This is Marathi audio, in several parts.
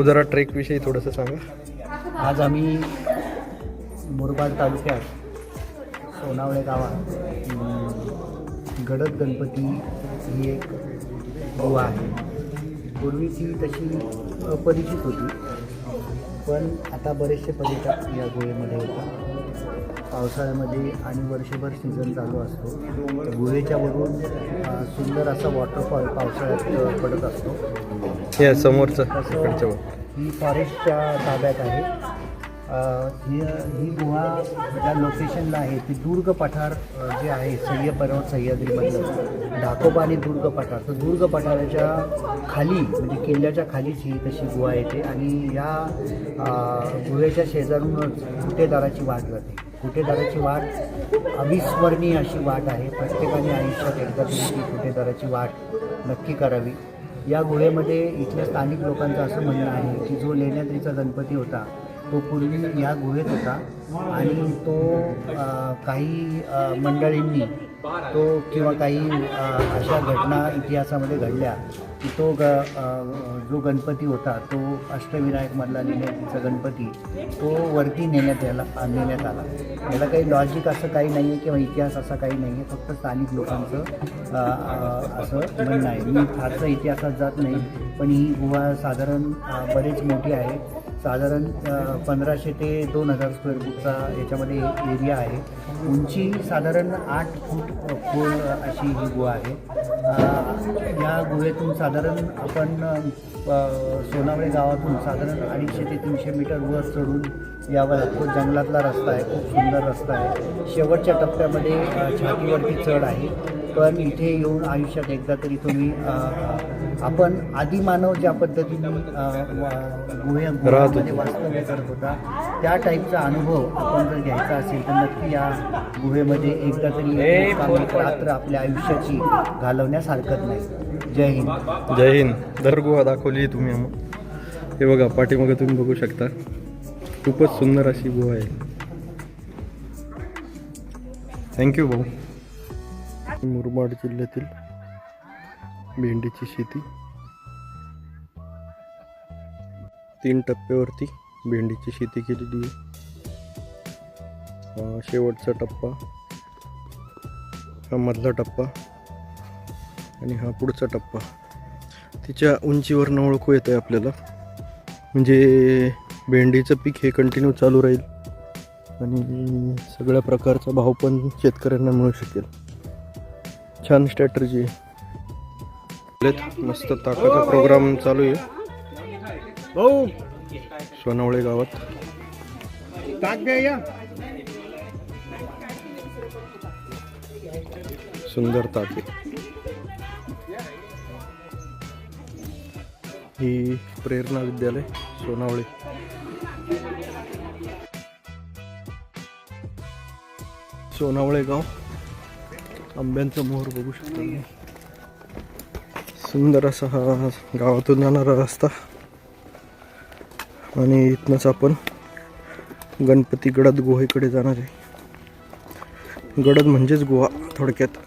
भाऊ जरा ट्रेक विषयी थोडंसं सांगा. आज आम्ही मुरबाड तालुक्यात सोनावळे गावात गडद गणपती ही एक गुहा आहे. पूर्वीची तशी अपरिचित होती, पण आता बरेचसे पर्यटक या गुहेमध्ये येतात. पावसाळ्यामध्ये आणि वर्षभर सीझन चालू असतो. गुहेच्या वरून सुंदर असा वॉटरफॉल पावसाळ्यात पडत असतो. हे समोरचं तसं ही फॉरेस्टच्या ताब्यात आहे. ही गुहा ज्या लोकेशनला आहे ती दुर्ग पठार जे आहे पर्वत सह्याद्रीमधलं ढाकोबा आणि दुर्ग पठार. तर दुर्ग पठाराच्या खाली म्हणजे किल्ल्याच्या खालीच ही तशी गुहा येते आणि या गुहेच्या शेजारूनच गुटेदाराची वाट जाते. गुटेदाराची वाट अविस्मरणीय अशी वाट आहे. प्रत्येकाने आयुष्यात एकदा तरी ती गुटेदाराची वाट नक्की करावी. या गुहेमध्ये इथल्या स्थानिक लोकांचं असं म्हणणं आहे की जो लेण्याद्रीचा गणपती होता तो पूर्वी या गुहेत होता आणि तो काही मंडळींनी तो किंवा काही अशा घटना इतिहासामध्ये घडल्या की तो जो गणपती होता तो अष्टविनायकमधला लेण्याद्रीचा गणपती तो वरती नेण्यात आला. याला काही लॉजिक असं काही नाही आहे किंवा इतिहास असा काही नाही आहे. फक्त स्थानिक लोकांचं असं म्हणणं आहे. मी फारसं इतिहासात जात नाही, पण ही गुहा साधारण बरीच मोठी आहे. साधारण 1500 ते 2000 स्क्वेअर फूटचा याच्यामध्ये एरिया आहे. उंची साधारण 8 फूट खोल अशी ही गुहा आहे. या गुहेतून साधारण आपण सोनावळे गावातून साधारण 250 ते 300 मीटर वर चढून यावं लागतो. जंगलातला रस्ता आहे, खूप सुंदर रस्ता आहे. शेवटच्या टप्प्यामध्ये छातीवरती चढ आहे. पण इथे येऊन आयुष्यात एकदा तरी तुम्ही आपण आदिमानव ज्या पद्धतीने गुहेमध्ये वास्तव्य करत होता त्या टाईपचा अनुभव आपण जर घ्यायचा असेल तर नक्की या गुहेमध्ये एकदा तरी एक रात्र आपल्या आयुष्याची घालवण्यास हरकत नाही. जय हिंद. जय हिंद. दर गुहा दाखवली तुम्ही. हे बघा पाठीमागे तुम्ही बघू शकता. खूपच सुंदर अशी गुहा आहे. थँक्यू भाऊ. मुरबाड जिल्ह्यातील भेंडीची शेती 3 टप्प्यावरती भेंडीची शेती केलेली आहे. शेवटचा टप्पा, हा मधला टप्पा आणि हा पुढचा टप्पा. तिच्या उंचीवरनं ओळखू येतं आहे आपल्याला. म्हणजे भेंडीचं पीक हे कंटिन्यू चालू राहील आणि सगळ्या प्रकारचा भाव पण शेतकऱ्यांना मिळू शकेल. छान स्ट्रॅटर्जी आहे. मस्त ताकाचा प्रोग्राम चालू आहे सोनावळे गावात. सुंदर ताक आहे. ही प्रेरणा विद्यालय सोनावळे. सोनावळे गाव. आंब्यांचा मोहर बघू शकता तुम्ही. सुंदर असा हा गावातून जाणारा रस्ता आणि इथनंच आपण गणपती गडद गुहेकडे जाणार आहे. गडद म्हणजेच गुहा थोडक्यात.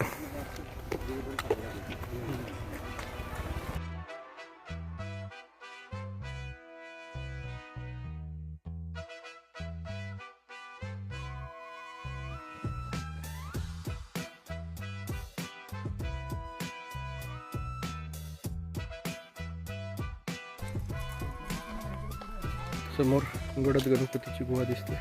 समोर गडद गणपतीची गुहा दिसते.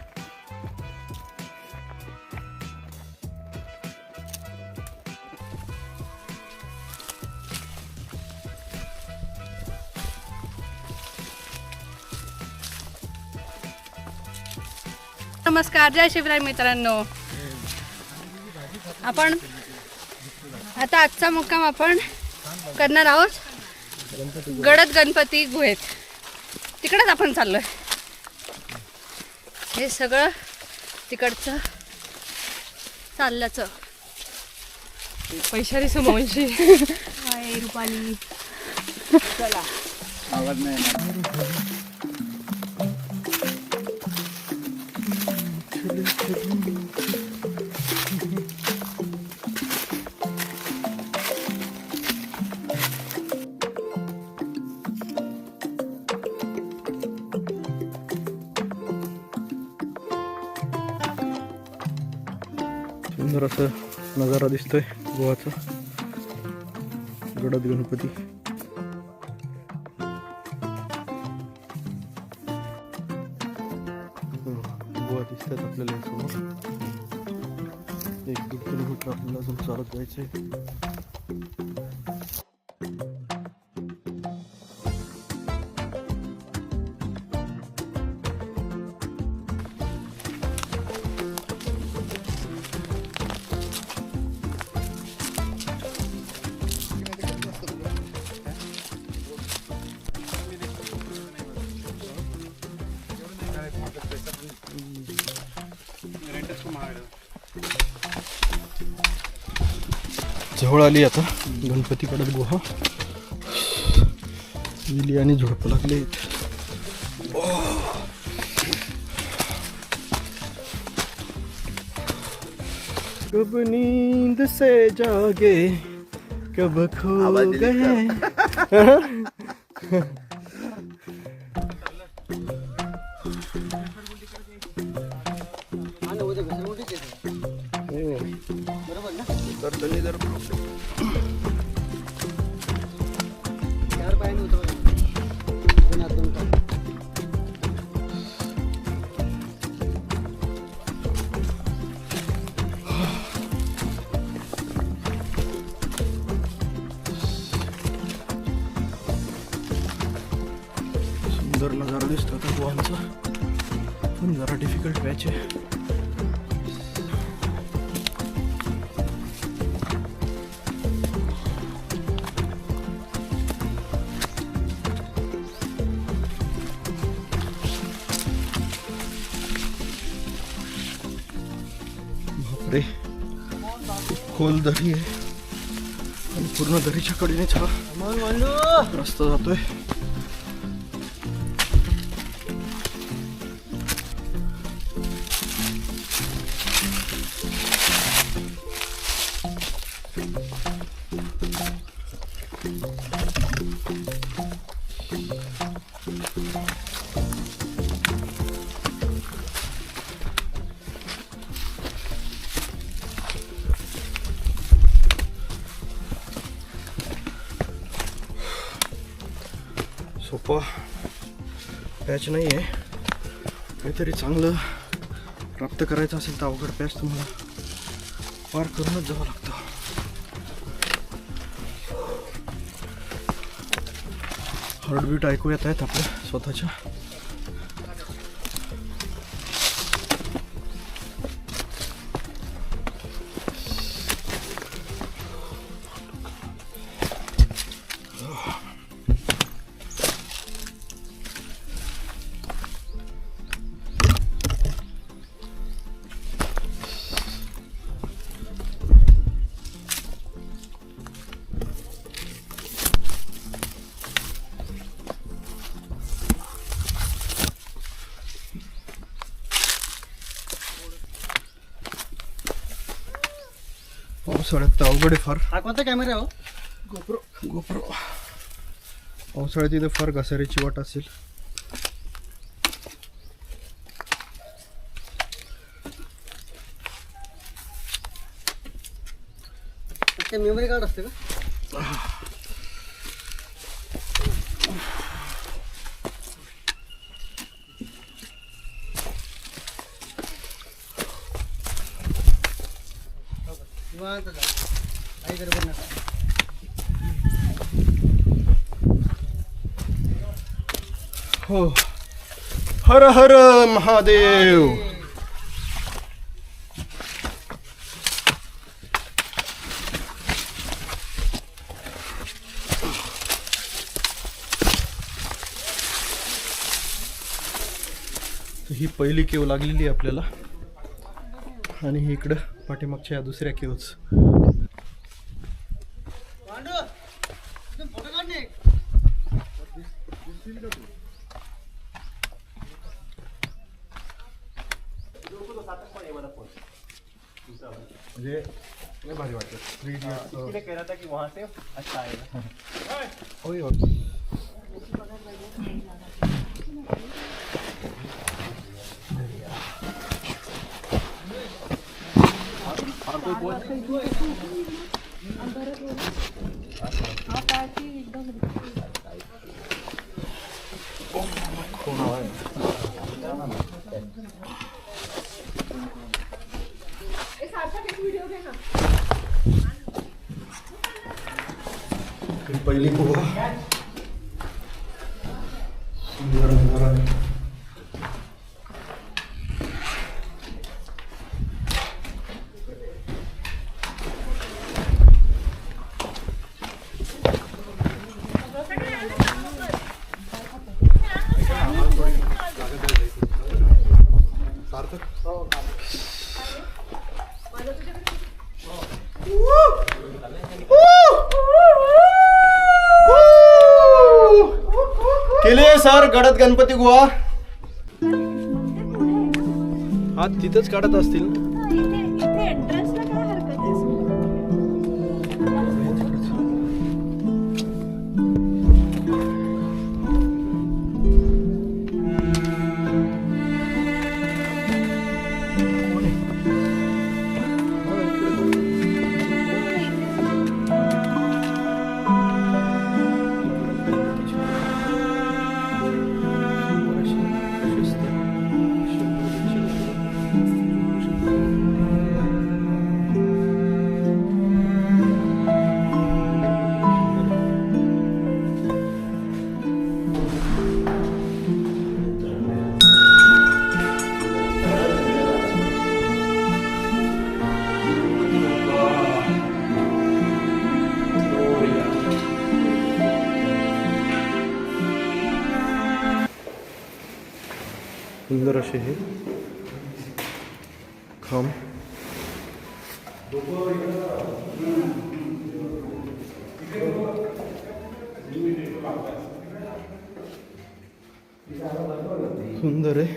नमस्कार, जय शिवराय मित्रांनो. आपण आता आजचा मुक्काम आपण करणार आहोत गडद गणपती गुहेत. तिकडेच आपण चाललोय. हे सगळं तिकडचं चालल्याचं पैशारी समोरची आहे रुपाली. चला आवाज नाही. सुंदर असं नजारा दिसतोय गोवाचा. गडद गणपती. गोवा दिसतात आपल्याला समोर. 1-2 किलोमीटर आपल्याला अजून चालत जायचंय. जवळ आली आता गणपतीकडे गुहा. विली आणि झुडपं लागले. कब नींद से जागे कब खो गए. सुंदर नजारा दिसतो आता गोवांचा. पण जरा डिफिकल्ट पॅच आहे. बापरे, खोल दरी आहे आणि पूर्ण दरीच्या कडेनेच हा रस्ता जातोय. सोपा पॅच नाही आहे. काहीतरी चांगलं प्राप्त करायचं असेल तर अवघड पॅच तुम्हाला पार करूनच जावं लागतं. हार्टबीट ऐकू येत आहेत आपल्या स्वतःच्या. पावसाळ्यात तर अवघड आहे फार. हा कोणता कॅमेरा हो? गोप्रो. पावसाळ्यात इथे फार घसाऱ्याची वाट असेल. मेमरी कार्ड असते का? हो. हर हर महादेव. ही पहिली केव लागलेली आहे आपल्याला आणि ही इकडं पाठीमागच्या दुसऱ्या केवच. म्हणजे लय भारी वाटतं. 3D इसलिए कह रहा था कि वहाँ से अच्छा आएगा. होय होय. फार पहिली गुहा सुंदर नजारा आहे. केले सर गडद गणपती गुहा. हा तिथंच काढत असतील. सुंदर असे हे खांब. सुंदर आहे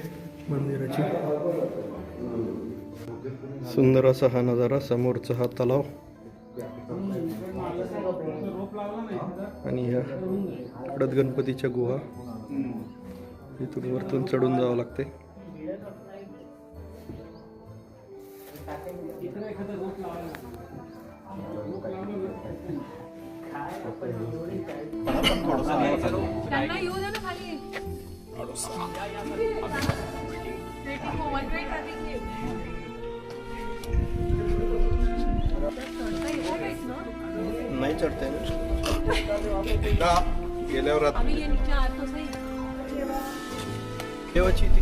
मंदिराची. सुंदर असा हा नजारा. समोरचा हा तलाव आणि ह्या गडद गणपतीच्या गुहा. इथून वरतून चढून जावं लागते. त्यांना येऊ दे ना खाली. नाही चढते ना गेल्यावर ठेवायची ती.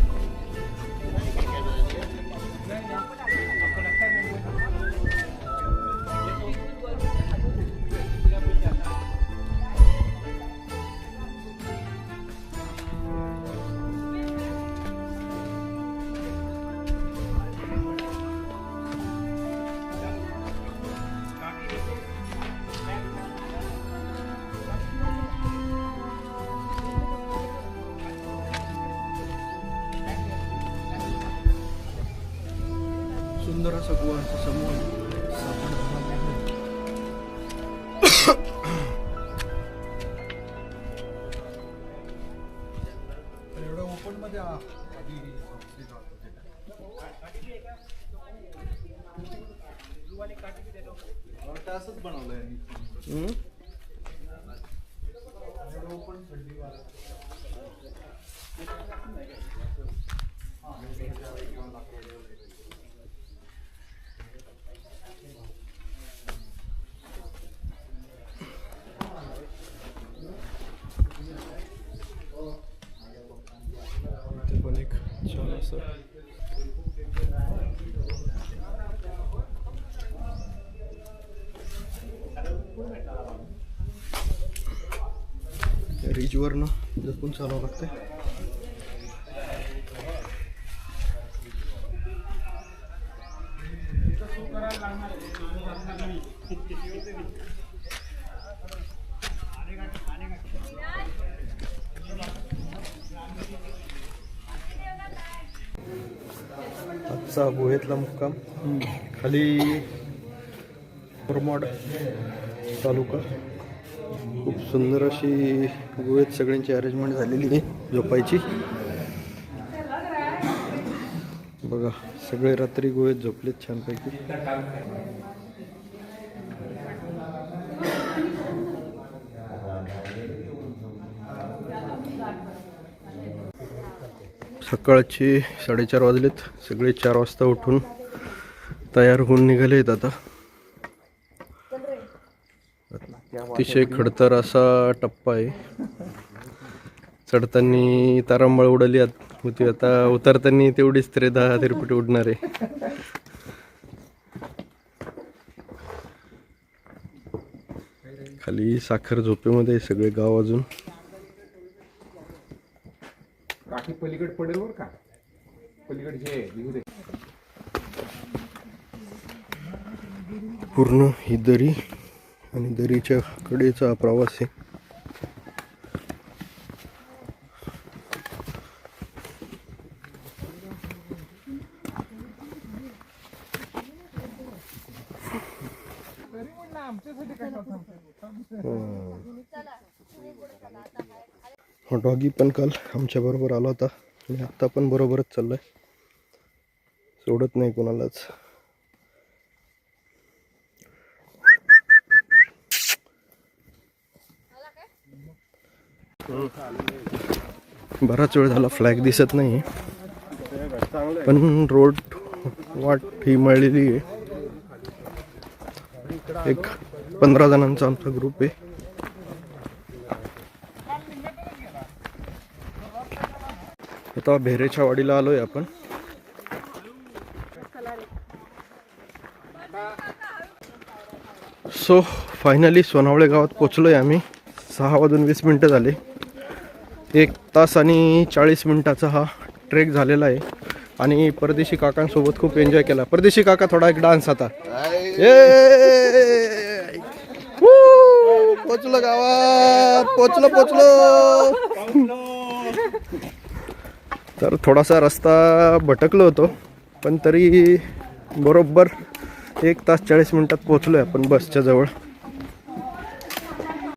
सुंदर असा गुहांचा समूह एवढं ओपन मध्ये असंच बनवलंय. इथे पण एक छान असं रिजवरनं जपून चालावं लागतंय. आजचा गुहेतला मुक्काम. खाली मुरमाड तालुका. खूप सुंदर अशी गुहेत सगळ्यांची अरेंजमेंट झालेली आहे झोपायची. बघा सगळे रात्री गोव्यात झोपलेत छानपैकी. सकाळचे 4:30 वाजलेत. सगळे 4 वाजता उठून तयार होऊन निघाले आहेत. आता अतिशय खडतर असा टप्पा आहे. चढताना तारांबळ उडाली होती, आता उतरताना तेवढीच 10 तिरपटी उडणार आहे. खाली साखर झोपेमध्ये सगळे गाव अजून. पलीकडे पडेल बर का, पलीकडे पूर्ण ही दरी आणि दरीच्या कडेचा प्रवास आहे. हा डॉगी पण काल आमच्या बरोबर आला होता आणि आत्ता पण बरोबरच चाललाय, सोडत नाही कोणालाच. बराच वेळ झाला फ्लॅग दिसत नाही, पण रोड वाट ही मळलेली आहे. एक 15 जणांचा आमचा ग्रुप आहे. आता भेरेच्या वाडीला आलोय आपण. सो फायनली सोनावळे गावात पोचलोय आम्ही. 6:20 झाले. 1 तास आणि 40 मिनिटाचा हा ट्रेक झालेला आहे आणि परदेशी काकांसोबत खूप एन्जॉय केला. परदेशी काका थोडा एक डान्स आता. पोचलो गावात, पोचलो. तर थोडासा रस्ता भटकलो होतो, पण तरी बरोबर 1 तास 40 मिनिटात पोचलोय आपण बसच्या जवळ.